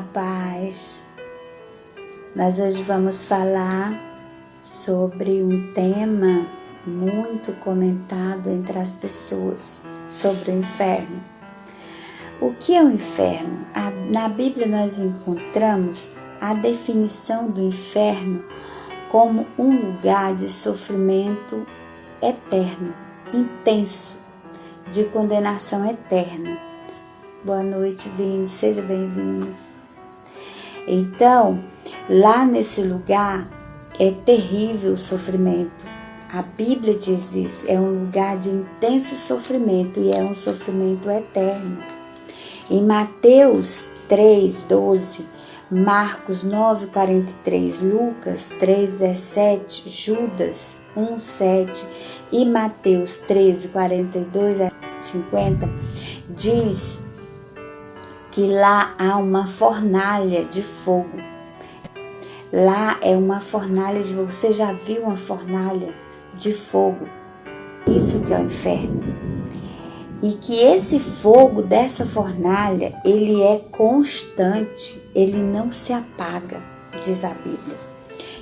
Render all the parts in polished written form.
A paz. Nós hoje vamos falar sobre um tema muito comentado entre as pessoas, sobre o inferno. O que é o inferno? Na Bíblia nós encontramos a definição do inferno como um lugar de sofrimento eterno, intenso, de condenação eterna. Boa noite, Vini, seja bem-vindo. Então, lá nesse lugar é terrível o sofrimento. A Bíblia diz isso, é um lugar de intenso sofrimento e é um sofrimento eterno. Em Mateus 3:12, Marcos 9:43, Lucas 3:17, Judas 1:7 e Mateus 13:42-50 diz que lá há uma fornalha de fogo. Lá é uma fornalha de fogo. Você já viu uma fornalha de fogo? Isso que é o inferno. E que esse fogo dessa fornalha, ele é constante, ele não se apaga, diz a Bíblia.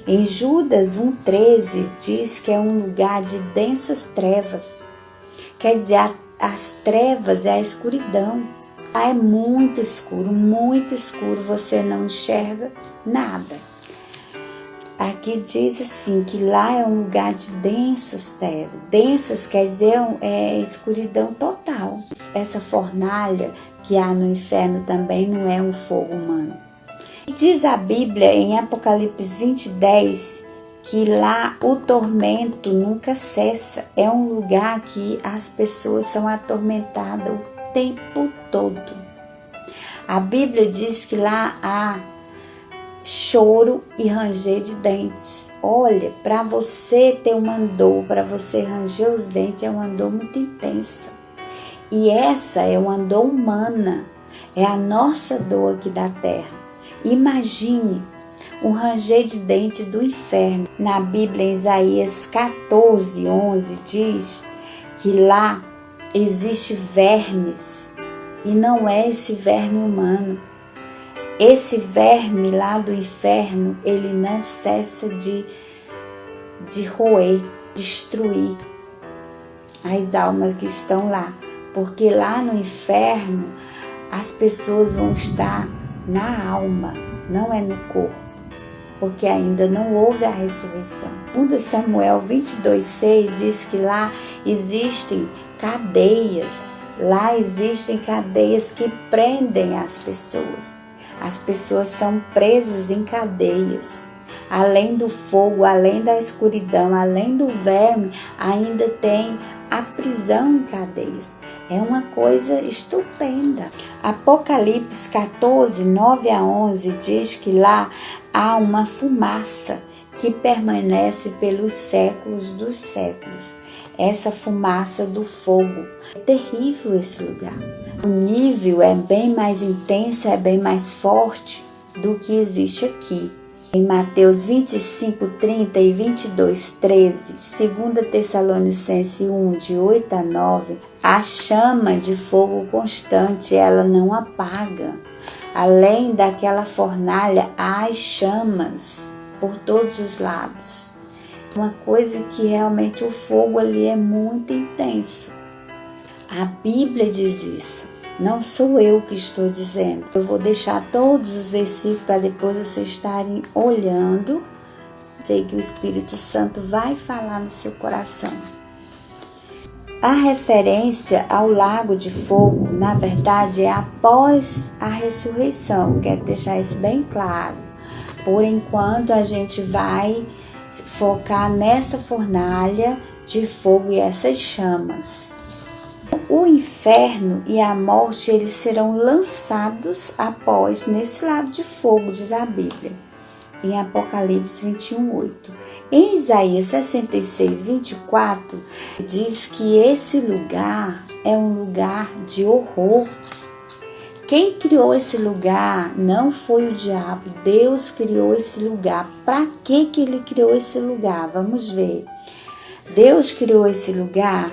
Em Judas 1:13 diz que é um lugar de densas trevas. Quer dizer, as trevas é a escuridão. Lá é muito escuro, você não enxerga nada. Aqui diz assim, que lá é um lugar de densas trevas. Densas quer dizer escuridão total. Essa fornalha que há no inferno também não é um fogo humano. E diz a Bíblia em Apocalipse 20:10 que lá o tormento nunca cessa. É um lugar que as pessoas são atormentadas o tempo todo. A Bíblia diz que lá há choro e ranger de dentes. Olha, para você ter uma dor, para você ranger os dentes, é uma dor muito intensa. E essa é uma dor humana, é a nossa dor aqui da terra. Imagine o ranger de dentes do inferno. Na Bíblia, em Isaías 14:11, diz que lá existe vermes, e não é esse verme humano. Esse verme lá do inferno, ele não cessa de roer, destruir as almas que estão lá. Porque lá no inferno, as pessoas vão estar na alma, não é no corpo. Porque ainda não houve a ressurreição. 2 Samuel 22:6 diz que lá existem cadeias. Lá existem cadeias que prendem as pessoas. As pessoas são presas em cadeias. Além do fogo, além da escuridão, além do verme, ainda tem a prisão em cadeias. É uma coisa estupenda. Apocalipse 14:9-11 diz que lá há uma fumaça que permanece pelos séculos dos séculos. Essa fumaça do fogo. É terrível esse lugar. O nível é bem mais intenso, é bem mais forte do que existe aqui. Em Mateus 25:30 e 22:13, 2 Tessalonicenses 1:8-9, a chama de fogo constante, ela não apaga. Além daquela fornalha, há as chamas por todos os lados. Uma coisa que realmente o fogo ali é muito intenso. A Bíblia diz isso, não sou eu que estou dizendo. Eu vou deixar todos os versículos para depois vocês estarem olhando. Sei que o Espírito Santo vai falar no seu coração. A referência ao lago de fogo, na verdade, é após a ressurreição. Quero deixar isso bem claro. Por enquanto, a gente vai focar nessa fornalha de fogo e essas chamas. O inferno e a morte, eles serão lançados após nesse lago de fogo, diz a Bíblia, em Apocalipse 21:8. Em Isaías 66:24, diz que esse lugar é um lugar de horror. Quem criou esse lugar não foi o diabo, Deus criou esse lugar. Para que ele criou esse lugar? Vamos ver. Deus criou esse lugar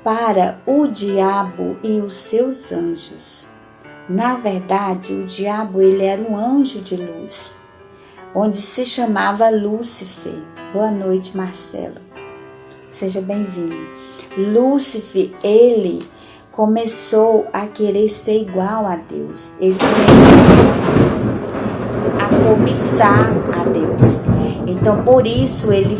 para o diabo e os seus anjos. Na verdade, o diabo ele era um anjo de luz, onde se chamava Lúcifer. Boa noite, Marcelo. Seja bem-vindo. Lúcifer, ele começou a querer ser igual a Deus. Ele começou a cobiçar a Deus. Então, por isso ele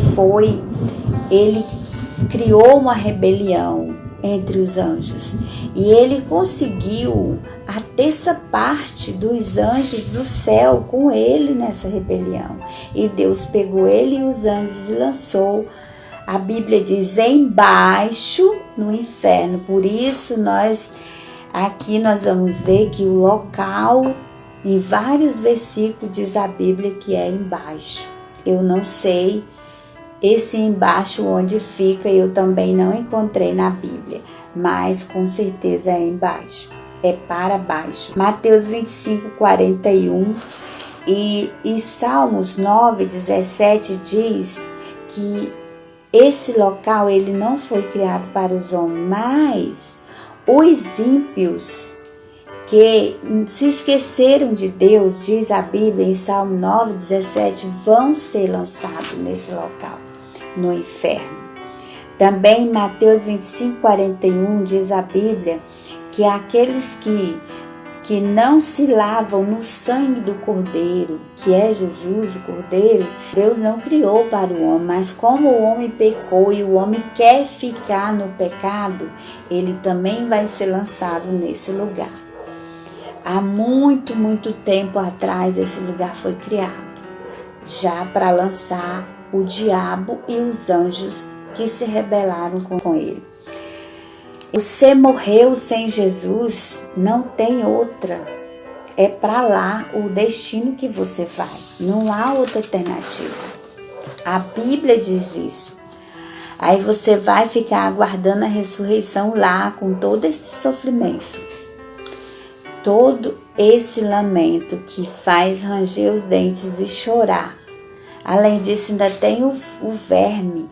criou uma rebelião entre os anjos. E ele conseguiu a terça parte dos anjos do céu com ele nessa rebelião. E Deus pegou ele e os anjos e lançou, a Bíblia diz, embaixo no inferno. Por isso aqui nós vamos ver que o local, em vários versículos diz a Bíblia que é embaixo. Eu não sei esse embaixo onde fica, eu também não encontrei na Bíblia, mas com certeza é embaixo, é para baixo. Mateus 25, 41 e Salmos 9, 17 diz que esse local ele não foi criado para os homens, mas os ímpios que se esqueceram de Deus, diz a Bíblia em Salmo 9, 17, vão ser lançados nesse local, no inferno. Também em Mateus 25, 41 diz a Bíblia que aqueles que não se lavam no sangue do Cordeiro, que é Jesus o Cordeiro, Deus não criou para o homem, mas como o homem pecou e o homem quer ficar no pecado, ele também vai ser lançado nesse lugar. Há muito, muito tempo atrás esse lugar foi criado, já para lançar o diabo e os anjos que se rebelaram com ele. Você morreu sem Jesus, não tem outra. É para lá o destino que você vai. Não há outra alternativa. A Bíblia diz isso. Aí você vai ficar aguardando a ressurreição lá com todo esse sofrimento. Todo esse lamento que faz ranger os dentes e chorar. Além disso, ainda tem o verme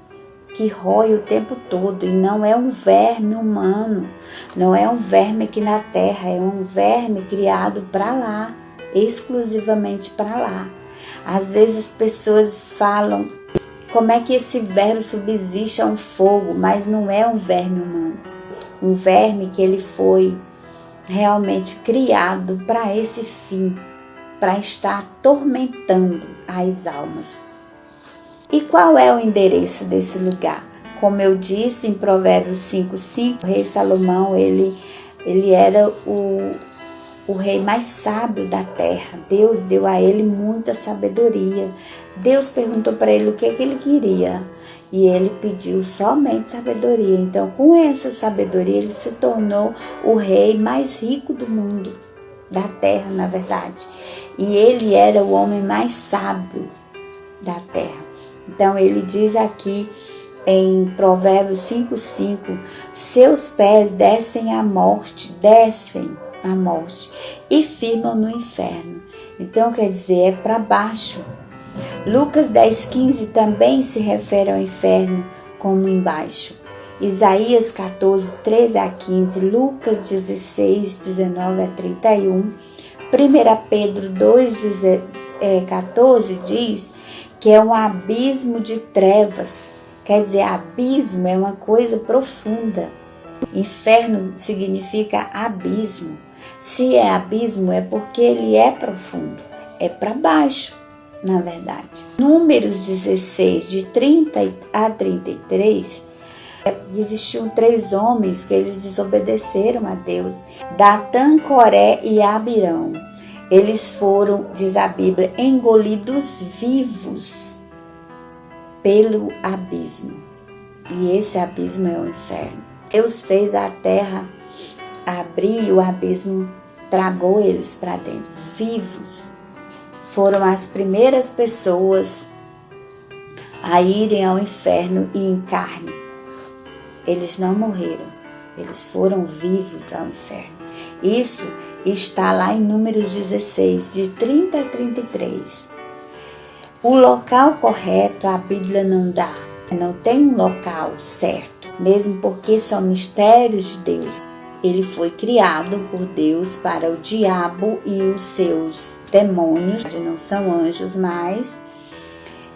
que rói o tempo todo, e não é um verme humano, não é um verme aqui na terra, é um verme criado para lá, exclusivamente para lá. Às vezes as pessoas falam, como é que esse verme subsiste a um fogo, mas não é um verme humano, um verme que ele foi realmente criado para esse fim, para estar atormentando as almas. E qual é o endereço desse lugar? Como eu disse em Provérbios 5:5, o rei Salomão, ele era o rei mais sábio da terra. Deus deu a ele muita sabedoria. Deus perguntou para ele o que ele queria e ele pediu somente sabedoria. Então, com essa sabedoria, ele se tornou o rei mais rico do mundo, da terra, na verdade. E ele era o homem mais sábio da terra. Então, ele diz aqui em Provérbios 5:5, seus pés descem à morte, e firmam no inferno. Então, quer dizer, é para baixo. Lucas 10:15 também se refere ao inferno como embaixo. Isaías 14, 13 a 15, Lucas 16, 19 a 31, 1 Pedro 2, 14 diz que é um abismo de trevas. Quer dizer, abismo é uma coisa profunda. Inferno significa abismo. Se é abismo, é porque ele é profundo. É para baixo, na verdade. Números 16, de 30 a 33, existiam 3 homens que eles desobedeceram a Deus, Datã, Coré e Abirão. Eles foram, diz a Bíblia, engolidos vivos pelo abismo. E esse abismo é o inferno. Deus fez a terra abrir e o abismo tragou eles para dentro, vivos. Foram as primeiras pessoas a irem ao inferno e em carne. Eles não morreram, eles foram vivos ao inferno. Isso está lá em Números 16, de 30 a 33. O local correto a Bíblia não dá. Não tem um local certo, mesmo porque são mistérios de Deus. ele foi criado por Deus para o diabo e os seus demônios, que não são anjos mais,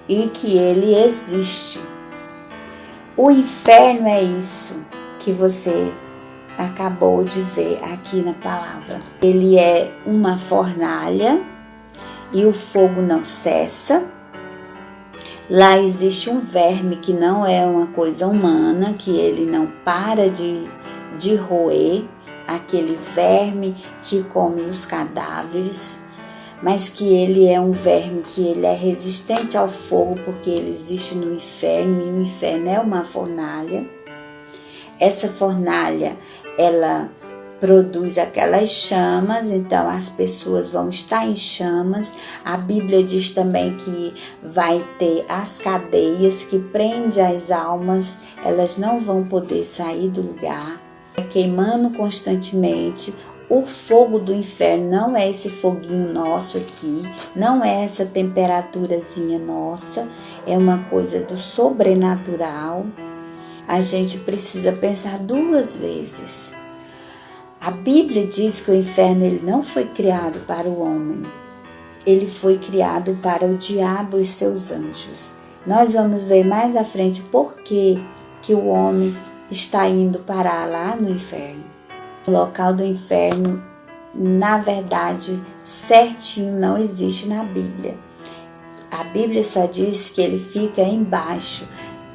e que ele existe. O inferno é isso que você acabou de ver aqui na palavra. Ele é uma fornalha e o fogo não cessa. Lá existe um verme que não é uma coisa humana, que ele não para de roer, aquele verme que come os cadáveres, mas que ele é um verme que ele é resistente ao fogo, porque ele existe no inferno, e o inferno é uma fornalha. Essa fornalha, ela produz aquelas chamas, então as pessoas vão estar em chamas. A Bíblia diz também que vai ter as cadeias que prendem as almas, elas não vão poder sair do lugar, queimando constantemente. O fogo do inferno não é esse foguinho nosso aqui, não é essa temperaturazinha nossa, é uma coisa do sobrenatural. A gente precisa pensar duas vezes. A Bíblia diz que o inferno ele não foi criado para o homem, ele foi criado para o diabo e seus anjos. Nós vamos ver mais à frente por que o homem está indo parar lá no inferno. O local do inferno, na verdade, certinho não existe na Bíblia. A Bíblia só diz que ele fica embaixo.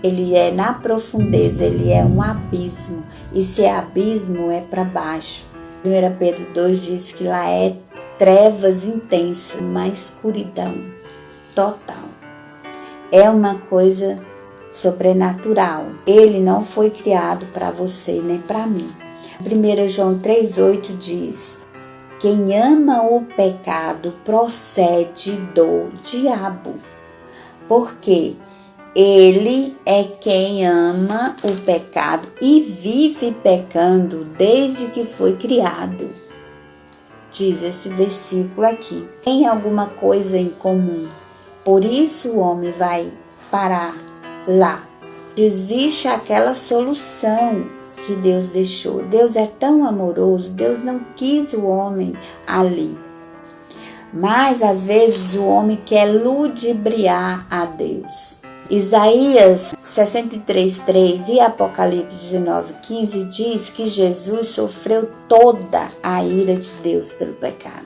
Ele é na profundeza, ele é um abismo. E se é abismo, é para baixo. 1 Pedro 2 diz que lá é trevas intensas, uma escuridão total. É uma coisa sobrenatural. Ele não foi criado para você nem para mim. 1 João 3,8 diz: quem ama o pecado procede do diabo, porque ele é quem ama o pecado e vive pecando desde que foi criado. Diz esse versículo aqui. Tem alguma coisa em comum. Por isso o homem vai parar lá. Existe aquela solução que Deus deixou. Deus é tão amoroso, Deus não quis o homem ali. Mas às vezes o homem quer ludibriar a Deus. Isaías 63:3 e Apocalipse 19:15 diz que Jesus sofreu toda a ira de Deus pelo pecado.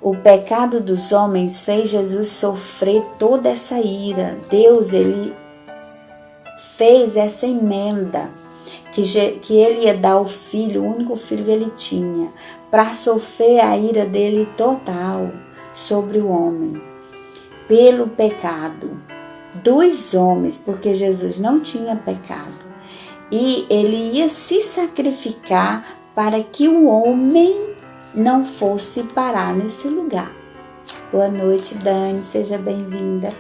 O pecado dos homens fez Jesus sofrer toda essa ira. Deus, ele fez essa emenda que ele ia dar o filho, o único filho que ele tinha, para sofrer a ira dele total sobre o homem, pelo pecado dos homens, porque Jesus não tinha pecado. E ele ia se sacrificar para que o homem não fosse parar nesse lugar. Boa noite, Dani, seja bem-vinda.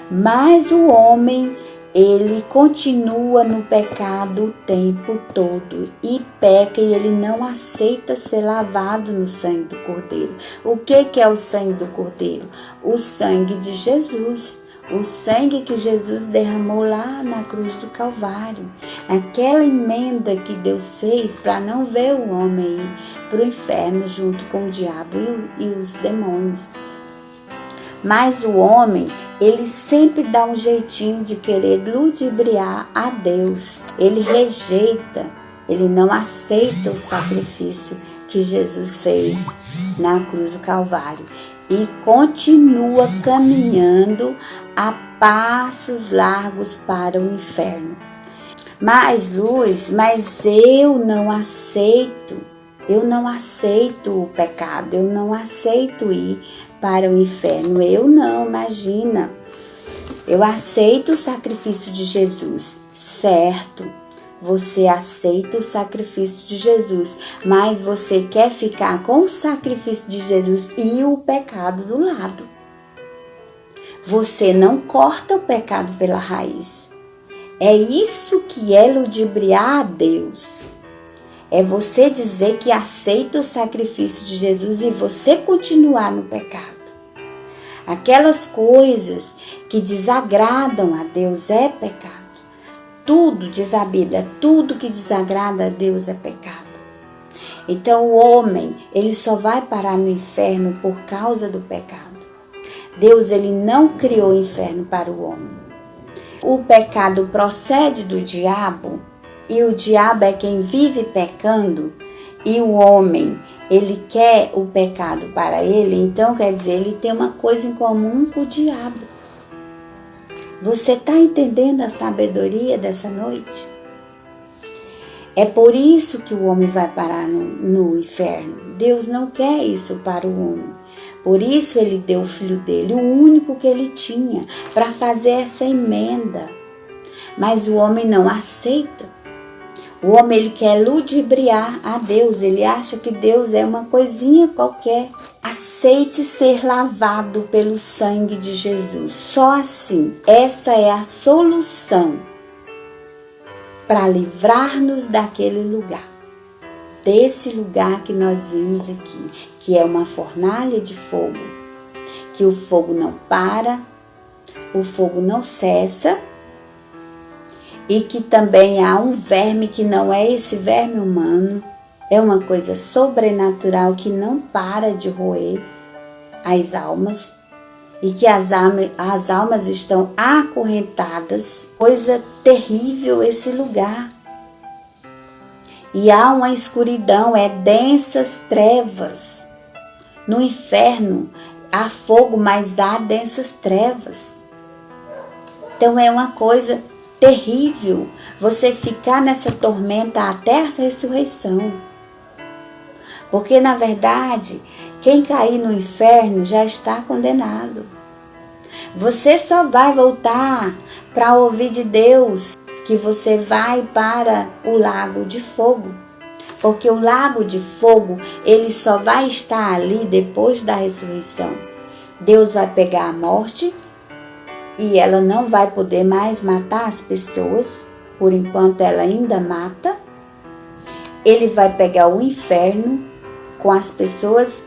Mas o homem, ele continua no pecado o tempo todo e peca, e ele não aceita ser lavado no sangue do Cordeiro. O que é o sangue do Cordeiro? O sangue de Jesus. O sangue que Jesus derramou lá na cruz do Calvário. Aquela emenda que Deus fez para não ver o homem ir para o inferno junto com o diabo e os demônios. Mas o homem, ele sempre dá um jeitinho de querer ludibriar a Deus. Ele rejeita, ele não aceita o sacrifício que Jesus fez na cruz do Calvário. E continua caminhando a passos largos para o inferno. Mas eu não aceito o pecado, eu não aceito ir para o inferno. Eu não, imagina. Eu aceito o sacrifício de Jesus, certo? Você aceita o sacrifício de Jesus, mas você quer ficar com o sacrifício de Jesus e o pecado do lado. Você não corta o pecado pela raiz. É isso que é ludibriar a Deus. É você dizer que aceita o sacrifício de Jesus e você continuar no pecado. Aquelas coisas que desagradam a Deus é pecado. tudo, diz a Bíblia, tudo que desagrada a Deus é pecado. Então o homem, ele só vai parar no inferno por causa do pecado. Deus, ele não criou o inferno para o homem. O pecado procede do diabo, e o diabo é quem vive pecando, e o homem, ele quer o pecado para ele, então quer dizer, ele tem uma coisa em comum com o diabo. Você está entendendo a sabedoria dessa noite? É por isso que o homem vai parar no inferno. Deus não quer isso para o homem. Por isso ele deu o filho dele, o único que ele tinha, para fazer essa emenda. Mas o homem não aceita. O homem, ele quer ludibriar a Deus. Ele acha que Deus é uma coisinha qualquer. Aceite ser lavado pelo sangue de Jesus. Só assim, essa é a solução para livrar-nos daquele lugar. Desse lugar que nós vimos aqui, que é uma fornalha de fogo, que o fogo não para, o fogo não cessa, e que também há um verme que não é esse verme humano, é uma coisa sobrenatural que não para de roer as almas, e que as almas estão acorrentadas. Coisa terrível esse lugar. E há uma escuridão, densas trevas. No inferno há fogo, mas há densas trevas. Então é uma coisa terrível você ficar nessa tormenta até a ressurreição. Porque na verdade, quem cair no inferno já está condenado. Você só vai voltar para ouvir de Deus que você vai para o lago de fogo. Porque o lago de fogo, ele só vai estar ali depois da ressurreição. Deus vai pegar a morte e ela não vai poder mais matar as pessoas. Por enquanto ela ainda mata. Ele vai pegar o inferno com as pessoas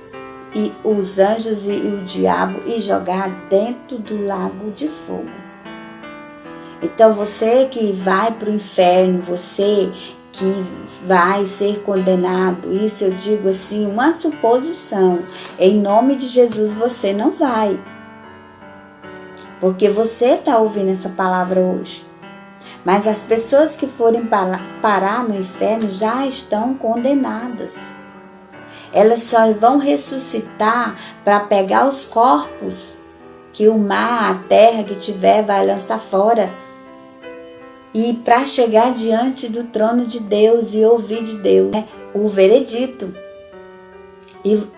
e os anjos e o diabo e jogar dentro do lago de fogo. Então você que vai para o inferno, você que vai ser condenado, isso eu digo assim, uma suposição. Em nome de Jesus você não vai. Porque você está ouvindo essa palavra hoje. Mas as pessoas que forem parar no inferno já estão condenadas. Elas só vão ressuscitar para pegar os corpos que o mar, a terra que tiver vai lançar fora. E para chegar diante do trono de Deus e ouvir de Deus, o veredito.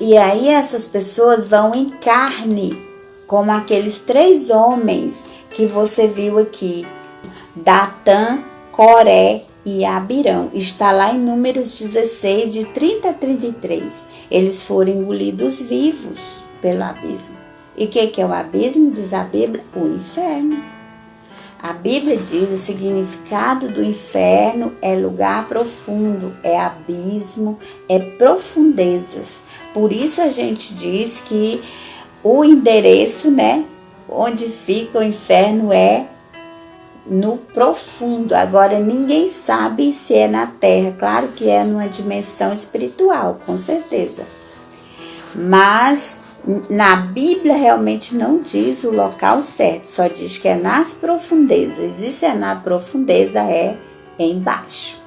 E aí essas pessoas vão em carne, como aqueles 3 homens que você viu aqui. Datã, Coré e Abirão. Está lá em Números 16, de 30 a 33. Eles foram engolidos vivos pelo abismo. E o que é o abismo? Diz a Bíblia, o inferno. A Bíblia diz o significado do inferno é lugar profundo, é abismo, é profundezas. Por isso a gente diz que o endereço, onde fica o inferno é no profundo. Agora ninguém sabe se é na terra, claro que é numa dimensão espiritual, com certeza. Mas na Bíblia realmente não diz o local certo, só diz que é nas profundezas. E se é na profundeza, é embaixo.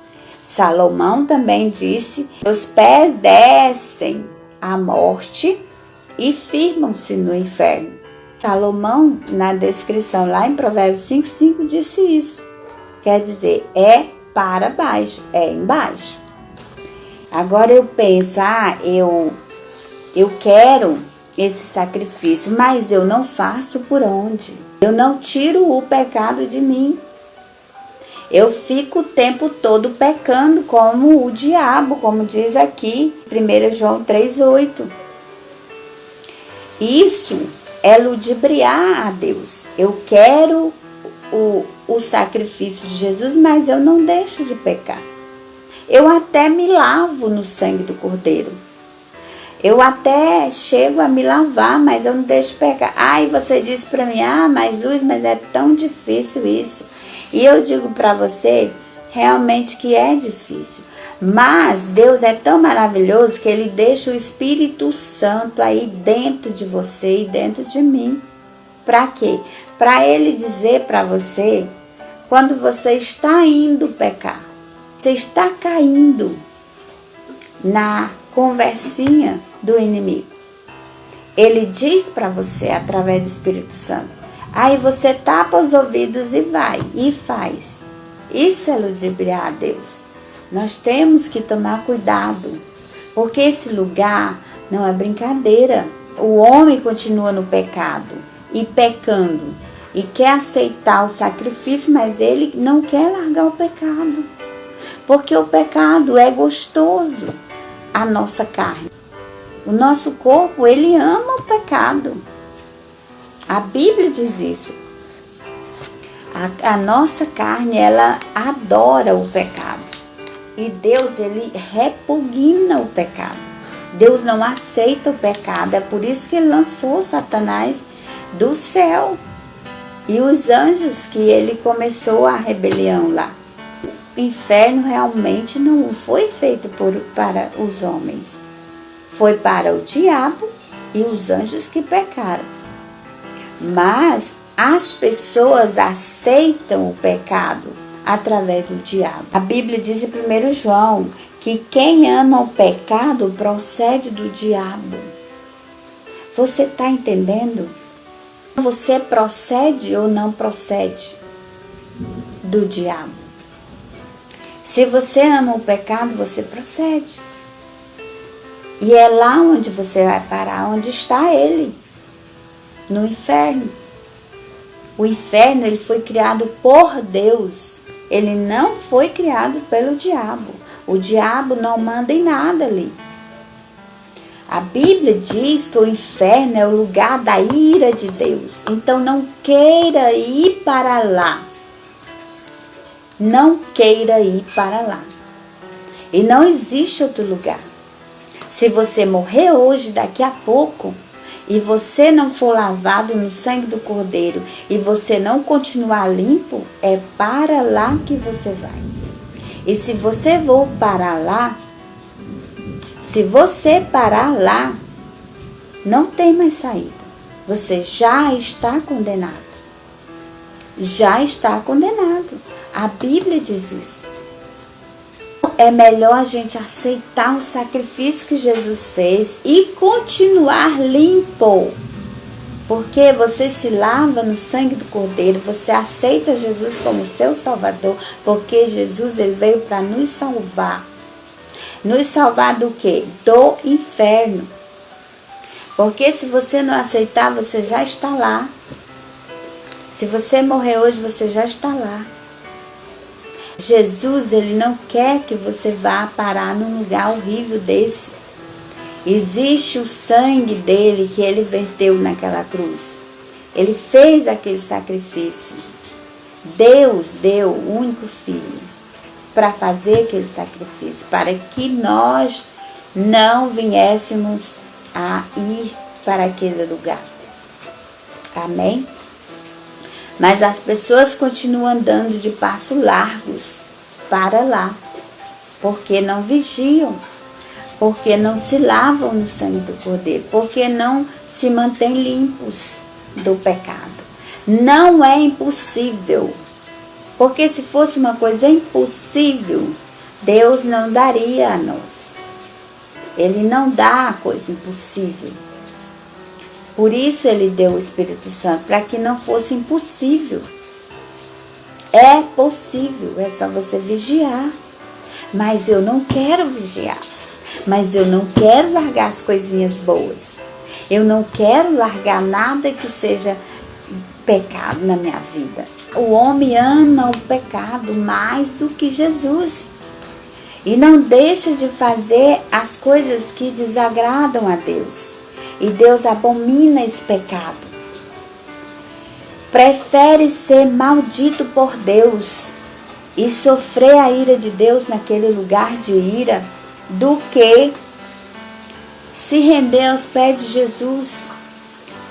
Salomão também disse: os pés descem à morte e firmam-se no inferno. Salomão, na descrição lá em Provérbios 5:5, disse isso. Quer dizer, é para baixo, é embaixo. Agora eu penso, eu quero esse sacrifício, mas eu não faço por onde? Eu não tiro o pecado de mim. Eu fico o tempo todo pecando como o diabo, como diz aqui, 1 João 3:8. Isso é ludibriar a Deus. Eu quero o sacrifício de Jesus, mas eu não deixo de pecar. Eu até me lavo no sangue do Cordeiro. Eu até chego a me lavar, mas eu não deixo pecar. E você disse para mim, mas Luz, mas é tão difícil isso. E eu digo para você, realmente que é difícil. Mas Deus é tão maravilhoso que Ele deixa o Espírito Santo aí dentro de você e dentro de mim. Para quê? Para Ele dizer para você, quando você está indo pecar, você está caindo na conversinha do inimigo. Ele diz para você através do Espírito Santo. Aí você tapa os ouvidos e vai, e faz. Isso é ludibriar a Deus. Nós temos que tomar cuidado, porque esse lugar não é brincadeira. O homem continua no pecado e pecando, e quer aceitar o sacrifício, mas ele não quer largar o pecado, porque o pecado é gostoso, a nossa carne. O nosso corpo, ele ama o pecado. A Bíblia diz isso. A nossa carne, ela adora o pecado. E Deus, ele repugna o pecado. Deus não aceita o pecado. É por isso que ele lançou Satanás do céu. E os anjos, que ele começou a rebelião lá. O inferno realmente não foi feito para os homens. Foi para o diabo e os anjos que pecaram. Mas as pessoas aceitam o pecado através do diabo. A Bíblia diz em 1 João que quem ama o pecado procede do diabo. Você está entendendo? Você procede ou não procede do diabo? Se você ama o pecado, você procede. E é lá onde você vai parar, onde está ele, no inferno. O inferno, ele foi criado por Deus. Ele não foi criado pelo diabo. O diabo não manda em nada ali. A Bíblia diz que o inferno é o lugar da ira de Deus. Então não queira ir para lá. Não queira ir para lá. E não existe outro lugar. Se você morrer hoje, daqui a pouco, e você não for lavado no sangue do Cordeiro, e você não continuar limpo, é para lá que você vai. E se você for parar lá, se você parar lá, não tem mais saída. Você já está condenado. Já está condenado. A Bíblia diz isso. É melhor a gente aceitar o sacrifício que Jesus fez e continuar limpo. Porque você se lava no sangue do Cordeiro, você aceita Jesus como seu Salvador, porque Jesus, ele veio para nos salvar. Nos salvar do quê? Do inferno. Porque se você não aceitar, você já está lá. Se você morrer hoje, você já está lá. Jesus, ele não quer que você vá parar num lugar horrível desse. Existe o sangue dele que ele verteu naquela cruz. Ele fez aquele sacrifício. Deus deu o único filho para fazer aquele sacrifício, para que nós não viéssemos a ir para aquele lugar. Amém? Mas as pessoas continuam andando de passos largos para lá, porque não vigiam, porque não se lavam no sangue do Cordeiro, porque não se mantêm limpos do pecado. Não é impossível, porque se fosse uma coisa impossível, Deus não daria a nós. Ele não dá a coisa impossível. Por isso ele deu o Espírito Santo, para que não fosse impossível. É possível, é só você vigiar. Mas eu não quero vigiar. Mas eu não quero largar as coisinhas boas. Eu não quero largar nada que seja pecado na minha vida. O homem ama o pecado mais do que Jesus. E não deixa de fazer as coisas que desagradam a Deus. E Deus abomina esse pecado. Prefere ser maldito por Deus e sofrer a ira de Deus naquele lugar de ira, do que se render aos pés de Jesus,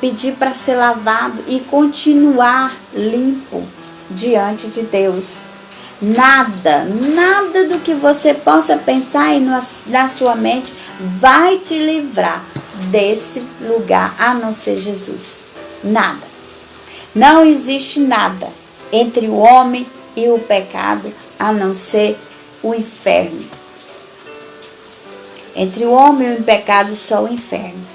pedir para ser lavado e continuar limpo. diante de Deus. Nada do que você possa pensar aí na sua mente vai te livrar desse lugar, a não ser Jesus. Nada. Não existe nada entre o homem e o pecado, a não ser o inferno. Entre o homem e o pecado, só o inferno.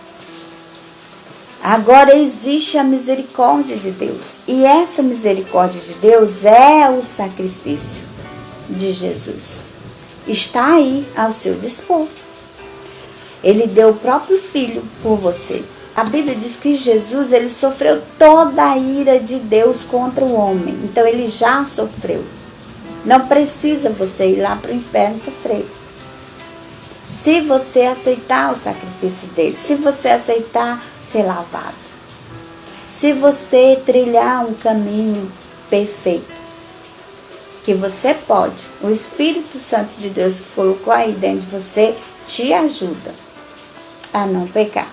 Agora existe a misericórdia de Deus. E essa misericórdia de Deus é o sacrifício de Jesus. Está aí ao seu dispor. Ele deu o próprio Filho por você. A Bíblia diz que Jesus, ele sofreu toda a ira de Deus contra o homem. Então ele já sofreu. Não precisa você ir lá para o inferno sofrer. Se você aceitar o sacrifício dele, se você aceitar ser lavado, se você trilhar um caminho perfeito, que você pode, o Espírito Santo de Deus que colocou aí dentro de você, te ajuda a não pecar.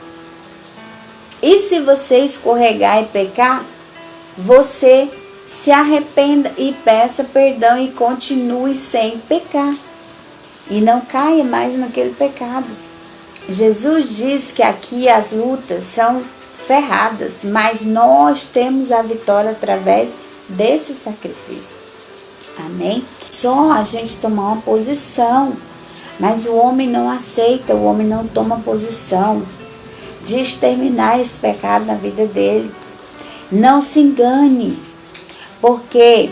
E se você escorregar e pecar, você se arrependa e peça perdão e continue sem pecar. E não caia mais naquele pecado. Jesus diz que aqui as lutas são ferradas, mas nós temos a vitória através desse sacrifício. Amém? Só a gente tomar uma posição, mas o homem não aceita, o homem não toma posição de exterminar esse pecado na vida dele. Não se engane, porque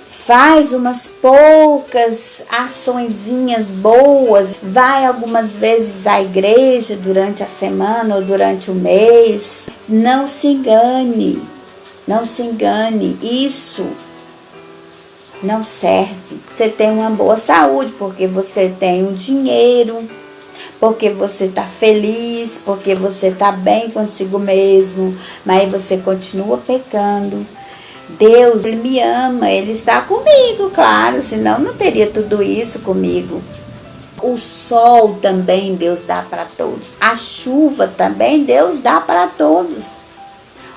faz umas poucas açõezinhas boas, vai algumas vezes à igreja durante a semana ou durante o mês. Não se engane, não se engane, isso não serve. Você tem uma boa saúde, porque você tem o dinheiro, porque você está feliz, porque você está bem consigo mesmo, mas você continua pecando. Deus, Ele me ama, Ele está comigo, claro, senão não teria tudo isso comigo. O sol também Deus dá para todos. A chuva também Deus dá para todos.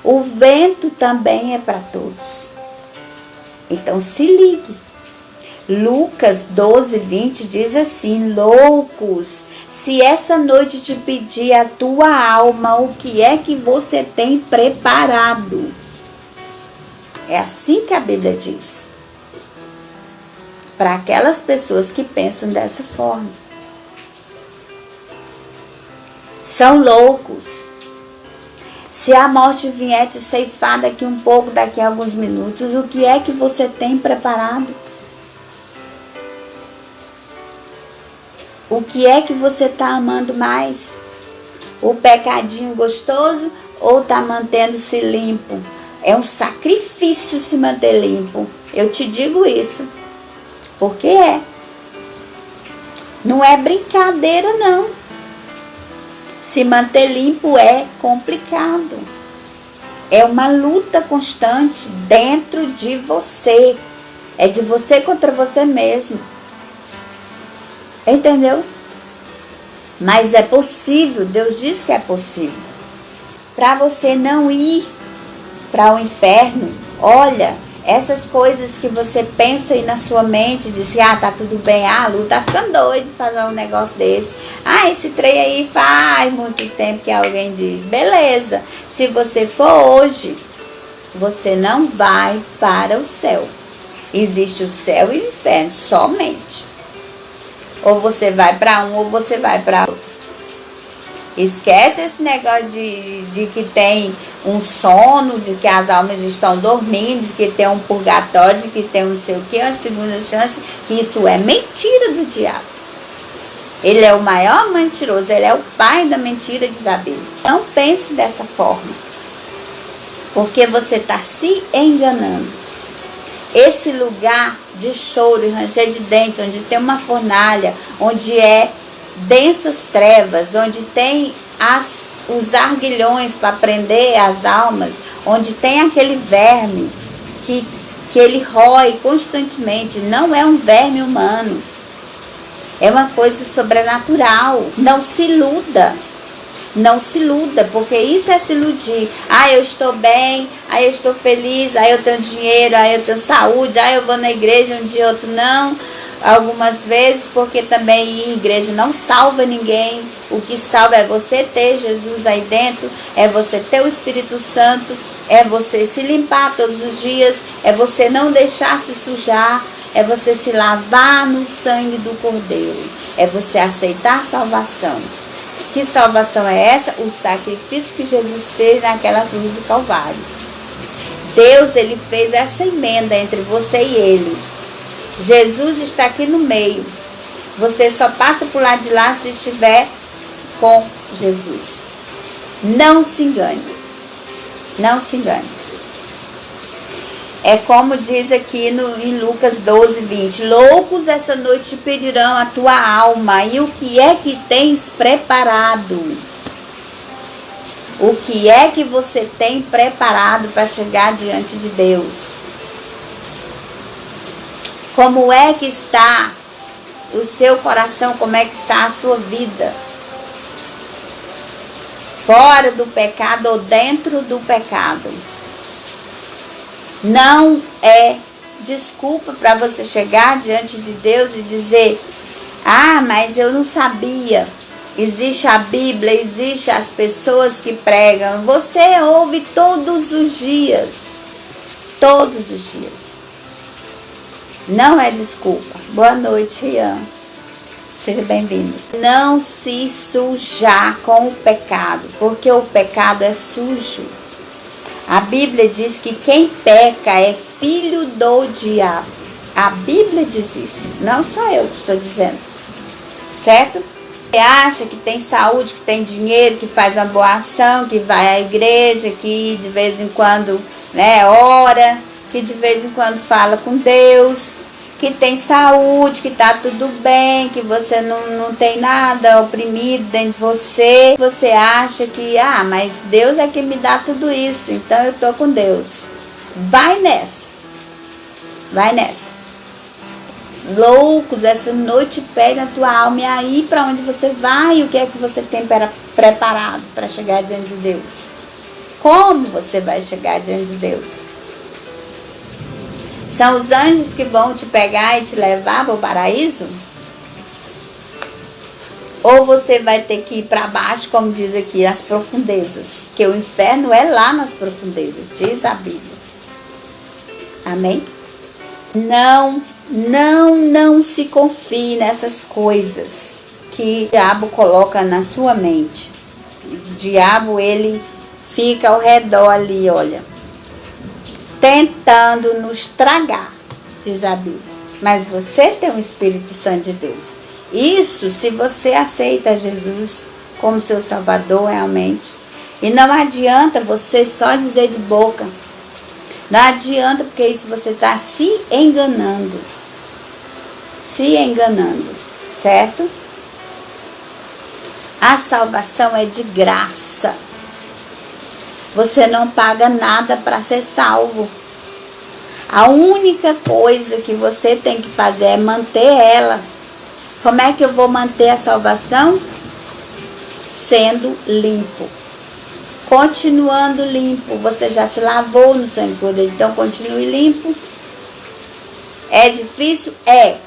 O vento também é para todos. Então se ligue. Lucas 12:20 diz assim: loucos, se essa noite te pedir a tua alma, o que é que você tem preparado? É assim que a Bíblia diz. Para aquelas pessoas que pensam dessa forma. São loucos. Se a morte vier te ceifar daqui um pouco, daqui a alguns minutos, o que é que você tem preparado? O que é que você está amando mais? O pecadinho gostoso ou está mantendo-se limpo? É um sacrifício se manter limpo. Eu te digo isso. Porque é. Não é brincadeira, não. Se manter limpo é complicado. É uma luta constante dentro de você. É de você contra você mesmo. Entendeu? Mas é possível. Deus diz que é possível. Para você não ir para o inferno, olha, essas coisas que você pensa aí na sua mente, diz que tá tudo bem, Lu tá ficando doido fazer um negócio desse, esse trem aí faz muito tempo que alguém diz, beleza, se você for hoje, você não vai para o céu. Existe o céu e o inferno somente. Ou você vai para um ou você vai para outro. Esquece esse negócio de que tem um sono, de que as almas estão dormindo, de que tem um purgatório, de que tem um não sei o que, uma segunda chance, que isso é mentira do diabo. Ele é o maior mentiroso, ele é o pai da mentira, diz a Bíblia. Não pense dessa forma, porque você está se enganando. Esse lugar de choro e ranger de dente, onde tem uma fornalha, onde é densas trevas, onde tem os arguilhões para prender as almas, onde tem aquele verme que ele rói constantemente, não é um verme humano, é uma coisa sobrenatural. Não se iluda, Não se iluda, porque isso é se iludir. Ah, eu estou bem, ah, eu estou feliz, ah, eu tenho dinheiro, ah, eu tenho saúde, ah, eu vou na igreja um dia, outro não. Algumas vezes, porque também ir em igreja não salva ninguém. O que salva é você ter Jesus aí dentro, é você ter o Espírito Santo, é você se limpar todos os dias, é você não deixar se sujar, é você se lavar no sangue do Cordeiro, é você aceitar a salvação. Que salvação é essa? O sacrifício que Jesus fez naquela cruz do Calvário. Deus, ele fez essa emenda entre você e ele. Jesus está aqui no meio. Você só passa por lá de lá se estiver com Jesus. Não se engane. Não se engane. É como diz aqui em Lucas 12, 20. Loucos essa noite te pedirão a tua alma. E o que é que tens preparado? O que é que você tem preparado para chegar diante de Deus? Como é que está o seu coração? Como é que está a sua vida? Fora do pecado ou dentro do pecado? Não é desculpa para você chegar diante de Deus e dizer: ah, mas eu não sabia. Existe a Bíblia, existe as pessoas que pregam. Você ouve todos os dias. Todos os dias. Não é desculpa. Boa noite, Ian. Seja bem-vindo. Não se sujar com o pecado, porque o pecado é sujo. A Bíblia diz que quem peca é filho do diabo. A Bíblia diz isso. Não só eu que estou dizendo. Certo? Você acha que tem saúde, que tem dinheiro, que faz uma boa ação, que vai à igreja, que de vez em quando, né, ora, que de vez em quando fala com Deus, que tem saúde, que tá tudo bem, que você não tem nada oprimido dentro de você. Você acha que, ah, mas Deus é que me dá tudo isso, então eu tô com Deus. Vai nessa. Vai nessa. Loucos, essa noite pede a tua alma. E aí, para onde você vai? O que é que você tem preparado para chegar diante de Deus? Como você vai chegar diante de Deus? São os anjos que vão te pegar e te levar para o paraíso? Ou você vai ter que ir para baixo, como diz aqui, as profundezas? Que o inferno é lá nas profundezas, diz a Bíblia. Amém? Não se confie nessas coisas que o diabo coloca na sua mente. O diabo, ele fica ao redor ali, olha, tentando nos tragar, diz a Bíblia. Mas você tem o Espírito Santo de Deus. Isso se você aceita Jesus como seu Salvador realmente. E não adianta você só dizer de boca. Não adianta, porque isso você está se enganando. Se enganando, certo? A salvação é de graça. Você não paga nada para ser salvo. A única coisa que você tem que fazer é manter ela. Como é que eu vou manter a salvação? Sendo limpo. Continuando limpo. Você já se lavou no sangue do Cordeiro, então continue limpo. É difícil? É.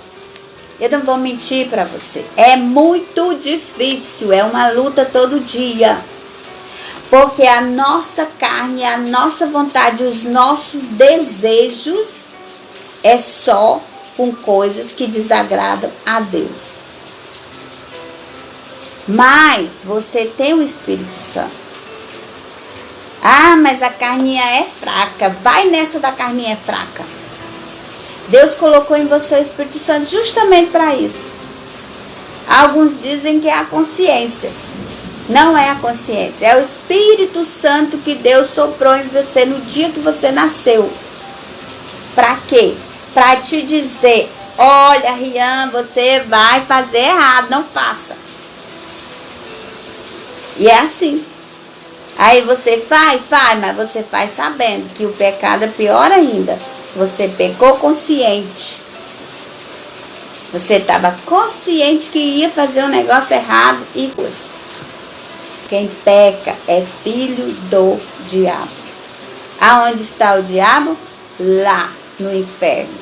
Eu não vou mentir para você. É muito difícil. É uma luta todo dia. Porque a nossa carne, a nossa vontade, os nossos desejos é só com coisas que desagradam a Deus. Mas você tem o Espírito Santo. Ah, mas a carninha é fraca. Vai nessa da carninha fraca. Deus colocou em você o Espírito Santo justamente para isso. Alguns dizem que é a consciência. Não é a consciência. É o Espírito Santo que Deus soprou em você no dia que você nasceu. Para quê? Para te dizer: olha, Rian, você vai fazer errado, não faça. E é assim. Aí você faz, mas você faz sabendo que o pecado é pior ainda. Você pecou consciente. Você estava consciente que ia fazer um negócio errado e Quem peca é filho do diabo. Aonde está o diabo? Lá no inferno.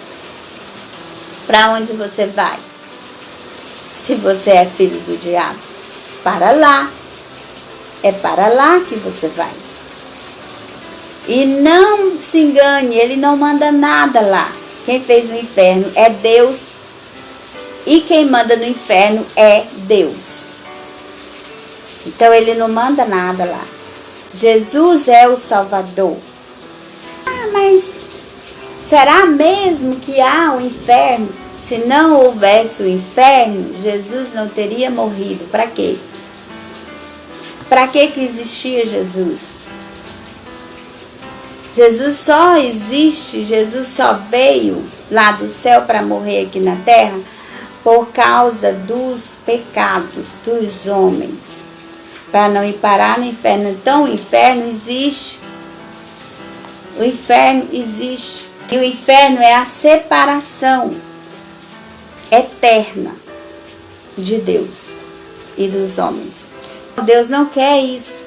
Para onde você vai? Se você é filho do diabo, para lá. É para lá que você vai. E não se engane, ele não manda nada lá. Quem fez o inferno é Deus. E quem manda no inferno é Deus. Então ele não manda nada lá. Jesus é o Salvador. Mas será mesmo que há o inferno? Se não houvesse o inferno, Jesus não teria morrido. Para quê? Para que existia Jesus? Jesus só existe, Jesus só veio lá do céu para morrer aqui na terra por causa dos pecados dos homens. Para não ir parar no inferno. Então o inferno existe. O inferno existe. E o inferno é a separação eterna de Deus e dos homens. Deus não quer isso.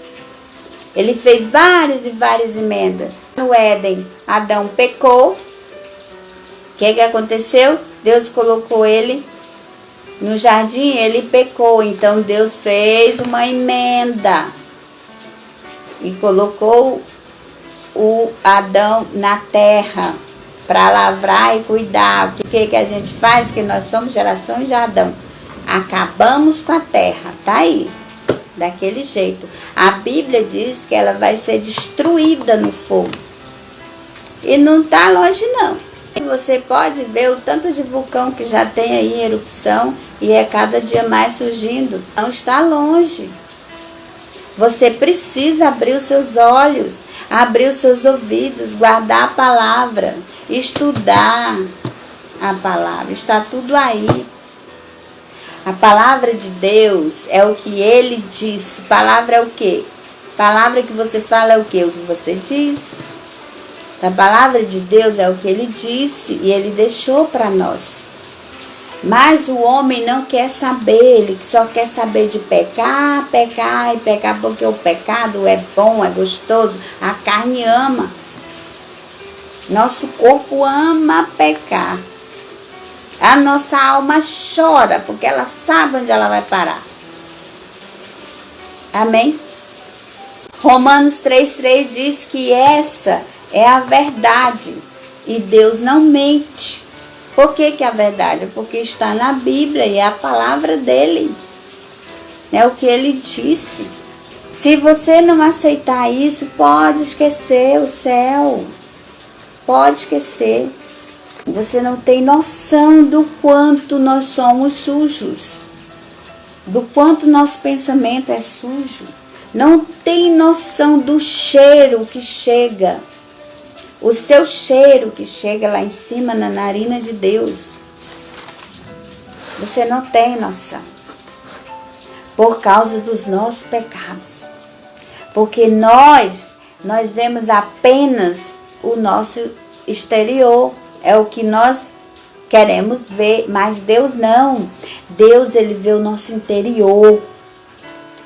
Ele fez várias e várias emendas. No Éden, Adão pecou. O que aconteceu? Deus colocou ele no jardim, ele pecou. Então Deus fez uma emenda e colocou o Adão na terra para lavrar e cuidar. O que a gente faz? Que nós somos geração de Adão. Acabamos com a terra. Tá aí. Daquele jeito. A Bíblia diz que ela vai ser destruída no fogo. E não está longe não. Você pode ver o tanto de vulcão que já tem aí em erupção e é cada dia mais surgindo. Não está longe. Você precisa abrir os seus olhos, abrir os seus ouvidos, guardar a palavra, estudar a palavra. Está tudo aí. A palavra de Deus é o que ele disse. Palavra é o quê? Palavra que você fala é o quê? O que você diz. A palavra de Deus é o que ele disse e ele deixou para nós. Mas o homem não quer saber, ele só quer saber de pecar, pecar e pecar, porque o pecado é bom, é gostoso, a carne ama. Nosso corpo ama pecar. A nossa alma chora, porque ela sabe onde ela vai parar. Amém? Romanos 3,3 diz que essa é a verdade. E Deus não mente. Por que é a verdade? Porque está na Bíblia e é a palavra dele. É o que ele disse. Se você não aceitar isso, pode esquecer o céu. Pode esquecer. Você não tem noção do quanto nós somos sujos. Do quanto nosso pensamento é sujo. Não tem noção do cheiro que chega. O seu cheiro que chega lá em cima na narina de Deus. Você não tem noção. Por causa dos nossos pecados. Porque nós vemos apenas o nosso exterior. É o que nós queremos ver, mas Deus não. Deus, ele vê o nosso interior.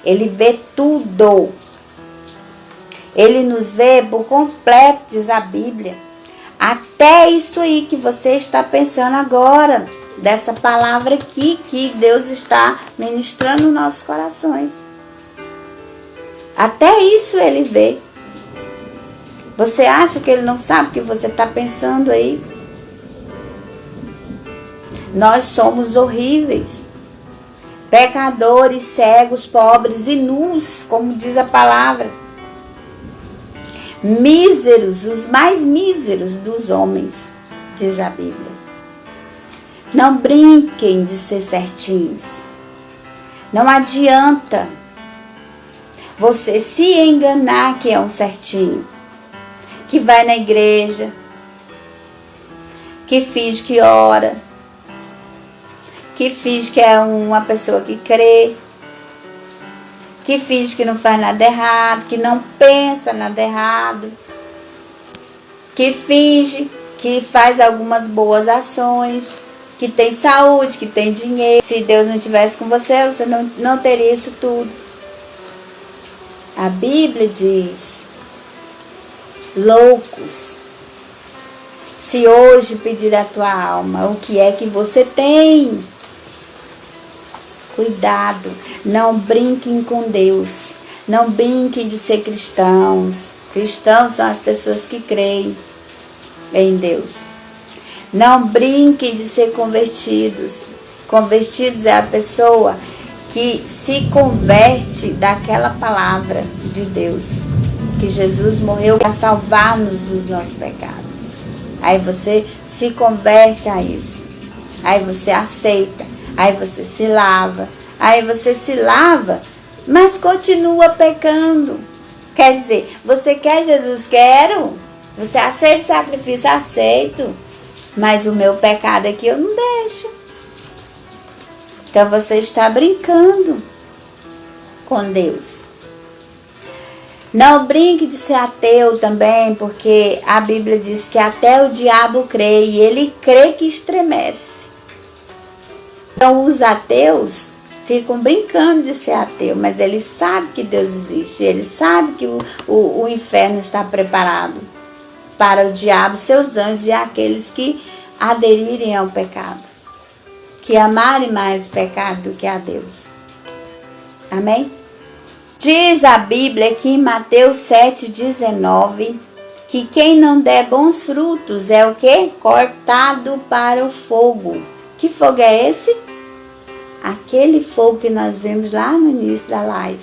Ele vê tudo. Ele nos vê por completo, diz a Bíblia. Até isso aí que você está pensando agora, dessa palavra aqui que Deus está ministrando nos nossos corações. Até isso ele vê. Você acha que ele não sabe o que você está pensando aí? Nós somos horríveis, pecadores, cegos, pobres e nus, como diz a palavra. Míseros, os mais míseros dos homens, diz a Bíblia. Não brinquem de ser certinhos. Não adianta você se enganar que é um certinho, que vai na igreja, que finge que ora, que finge que é uma pessoa que crê, que finge que não faz nada errado, que não pensa nada errado, que finge que faz algumas boas ações, que tem saúde, que tem dinheiro. Se Deus não estivesse com você, você não teria isso tudo. A Bíblia diz: loucos, se hoje pedir a tua alma, o que é que você tem? Cuidado, não brinquem com Deus, não brinquem de ser cristãos. Cristãos são as pessoas que creem em Deus. Não brinquem de ser convertidos. Convertidos é a pessoa que se converte daquela palavra de Deus, que Jesus morreu para salvar-nos dos nossos pecados. Aí você se converte a isso. Aí você aceita. Aí você se lava. Aí você se lava, mas continua pecando. Quer dizer, você quer Jesus? Quero. Você aceita o sacrifício? Aceito. Mas o meu pecado aqui eu não deixo. Então você está brincando com Deus. Não brinque de ser ateu também, porque a Bíblia diz que até o diabo crê, e ele crê que estremece. Então os ateus ficam brincando de ser ateu, mas eles sabem que Deus existe, eles sabem que o inferno está preparado para o diabo, seus anjos e aqueles que aderirem ao pecado, que amarem mais o pecado do que a Deus. Amém? Diz a Bíblia aqui em Mateus 7,19, que quem não der bons frutos é o quê? Cortado para o fogo. Que fogo é esse? Aquele fogo que nós vemos lá no início da live.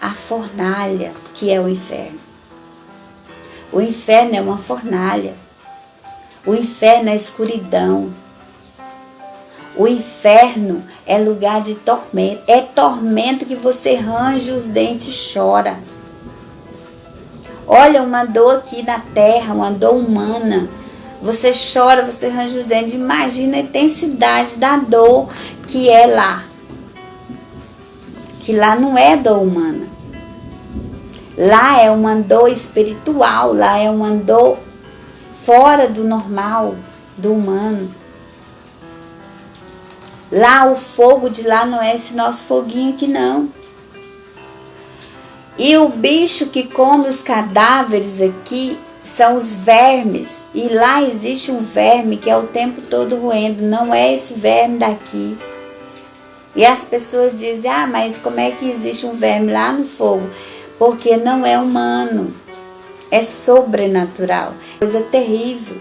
A fornalha, que é o inferno. O inferno é uma fornalha. O inferno é escuridão. O inferno é lugar de tormento. É tormento que você range os dentes e chora. Olha uma dor aqui na terra, uma dor humana. Você chora, você range os dentes. Imagina a intensidade da dor que é lá. Que lá não é dor humana. Lá é uma dor espiritual. Lá é uma dor fora do normal, do humano. Lá o fogo de lá não é esse nosso foguinho aqui não. E o bicho que come os cadáveres aqui são os vermes. E lá existe um verme que é o tempo todo roendo. Não é esse verme daqui. E as pessoas dizem, mas como é que existe um verme lá no fogo? Porque não é humano. É sobrenatural. Coisa terrível.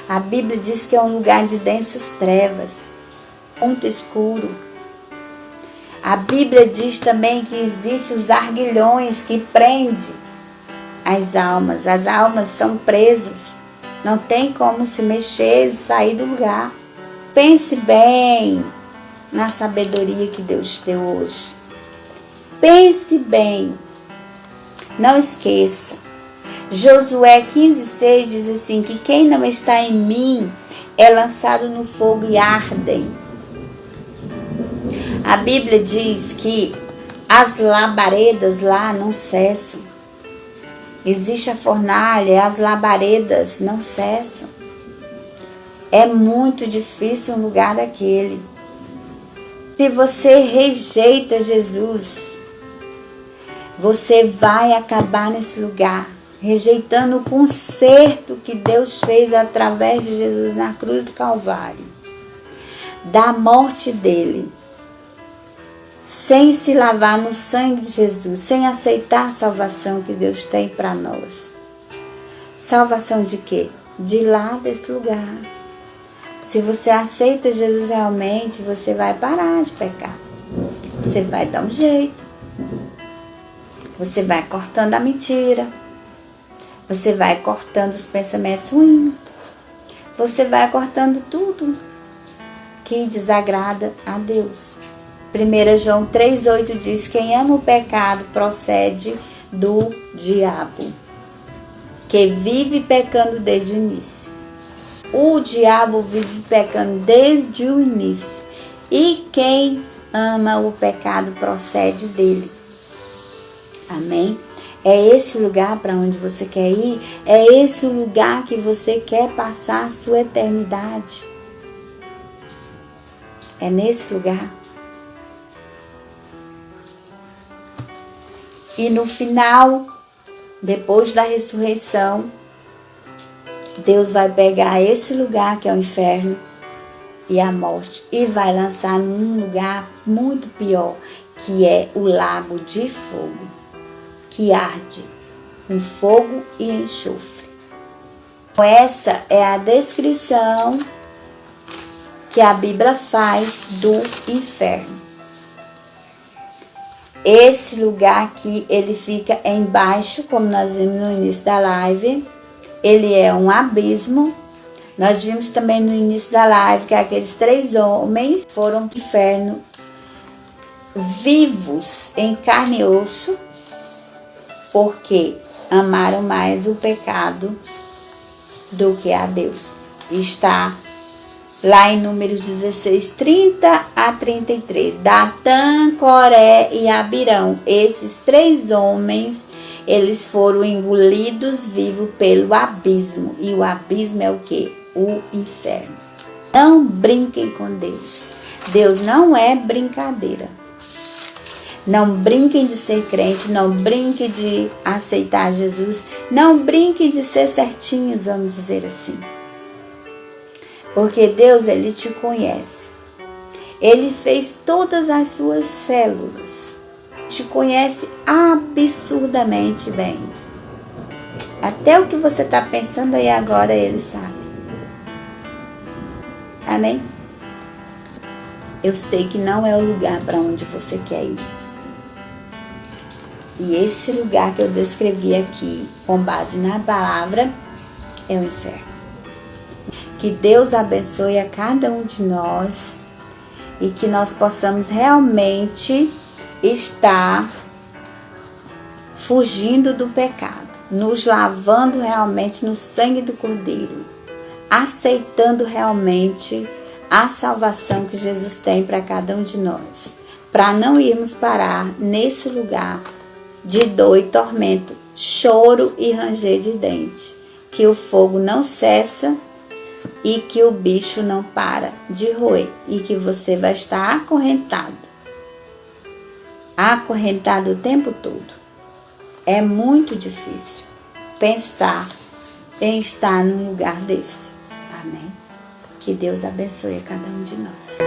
A Bíblia diz que é um lugar de densas trevas. Muito escuro. A Bíblia diz também que existem os arguilhões que prendem as almas. As almas são presas. Não tem como se mexer e sair do lugar. Pense bem na sabedoria que Deus te deu hoje. Pense bem. Não esqueça. Josué 15,6 diz assim, que quem não está em mim é lançado no fogo e ardem. A Bíblia diz que as labaredas lá não cessam. Existe a fornalha, as labaredas não cessam. É muito difícil um lugar daquele. Se você rejeita Jesus, você vai acabar nesse lugar, rejeitando o conserto que Deus fez através de Jesus na cruz do Calvário, da morte dele, sem se lavar no sangue de Jesus, sem aceitar a salvação que Deus tem para nós. Salvação de quê? De lá desse lugar. Se você aceita Jesus realmente, você vai parar de pecar. Você vai dar um jeito. Você vai cortando a mentira. Você vai cortando os pensamentos ruins. Você vai cortando tudo que desagrada a Deus. 1 João 3,8 diz, quem ama o pecado procede do diabo, que vive pecando desde o início. O diabo vive pecando desde o início. E quem ama o pecado procede dele. Amém? É esse o lugar para onde você quer ir? É esse o lugar que você quer passar a sua eternidade? É nesse lugar? E no final, depois da ressurreição, Deus vai pegar esse lugar que é o inferno e a morte e vai lançar num lugar muito pior, que é o lago de fogo, que arde com fogo e enxofre. Essa é a descrição que a Bíblia faz do inferno. Esse lugar aqui, ele fica embaixo, como nós vimos no início da live. Ele é um abismo. Nós vimos também no início da live que aqueles 3 homens foram para o inferno vivos em carne e osso, porque amaram mais o pecado do que a Deus. Está lá em Números 16, 30 a 33. Datã, Coré e Abirão. Esses 3 homens, eles foram engolidos vivos pelo abismo. E o abismo é o quê? O inferno. Não brinquem com Deus. Deus não é brincadeira. Não brinquem de ser crente, não brinquem de aceitar Jesus, não brinquem de ser certinhos, vamos dizer assim. Porque Deus, Ele te conhece. Ele fez todas as suas células. Te conhece absurdamente bem. Até o que você está pensando aí agora, Ele sabe. Amém? Eu sei que não é o lugar para onde você quer ir. E esse lugar que eu descrevi aqui, com base na palavra, é o inferno. Que Deus abençoe a cada um de nós e que nós possamos realmente estar fugindo do pecado, nos lavando realmente no sangue do Cordeiro, aceitando realmente a salvação que Jesus tem para cada um de nós, para não irmos parar nesse lugar de dor e tormento, choro e ranger de dente, que o fogo não cessa e que o bicho não para de roer e que você vai estar acorrentado o tempo todo. É muito difícil pensar em estar num lugar desse. Amém? Que Deus abençoe a cada um de nós.